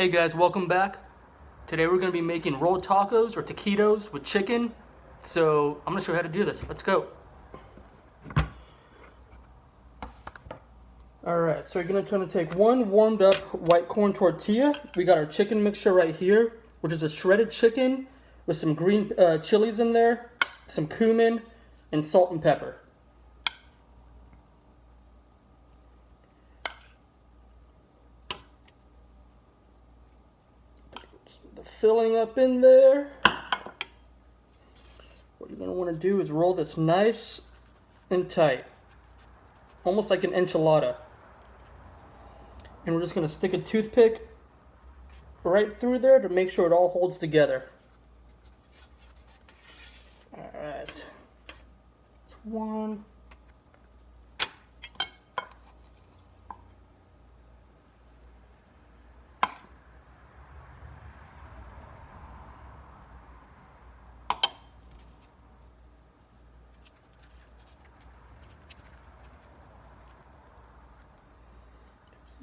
Hey guys, welcome back. Today we're going to be making rolled tacos or taquitos with chicken. So I'm going to show you how to do this. Let's go. Alright, so you're going to take one warmed up white corn tortilla. We got our chicken mixture right here, which is a shredded chicken with some green chilies in there, some cumin, and salt and pepper. The filling up in there. What you're going to want to do is roll this nice and tight, almost like an enchilada. And we're just going to stick a toothpick right through there to make sure it all holds together. Alright. That's one.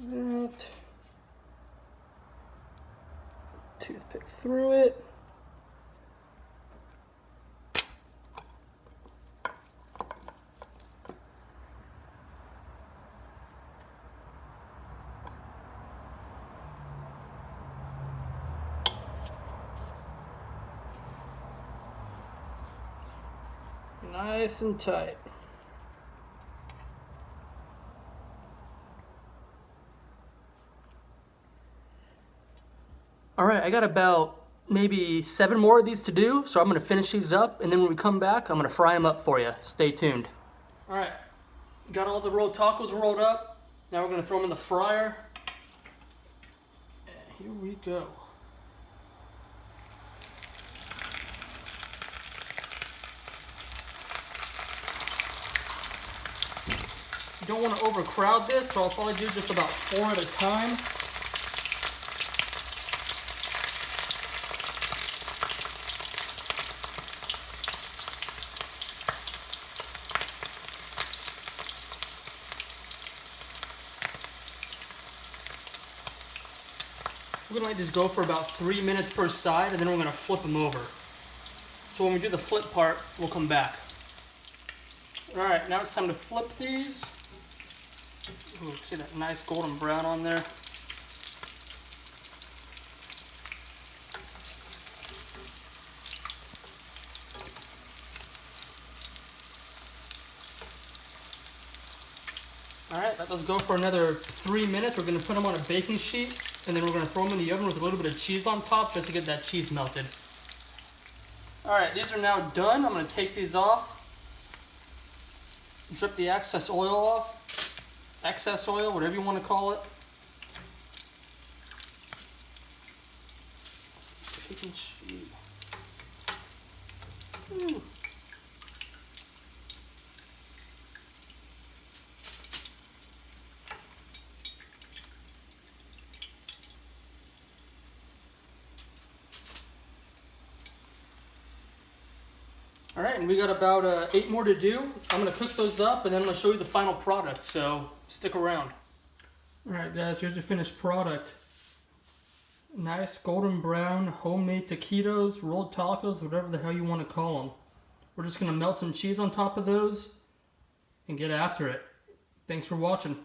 That. Toothpick through it. Nice and tight. Alright, I got about maybe 7 more of these to do, so I'm going to finish these up, and then when we come back, I'm going to fry them up for you. Stay tuned. Alright, got all the rolled tacos rolled up. Now we're going to throw them in the fryer. And here we go. You don't want to overcrowd this, so I'll probably do just about 4 at a time. We're going to let these go for about 3 minutes per side, and then we're going to flip them over. So when we do the flip part, we'll come back. Alright, now it's time to flip these. Ooh, see that nice golden brown on there? Alright, let those go for another 3 minutes. We're going to put them on a baking sheet, and then we're going to throw them in the oven with a little bit of cheese on top just to get that cheese melted. Alright, these are now done. I'm going to take these off. Drip the excess oil off. Excess oil, whatever you want to call it. Chicken cheese. Ooh. Alright, and we got about 8 more to do. I'm going to cook those up, and then I'm going to show you the final product, so stick around. Alright guys, here's your finished product. Nice golden brown homemade taquitos, rolled tacos, whatever the hell you want to call them. We're just going to melt some cheese on top of those and get after it. Thanks for watching.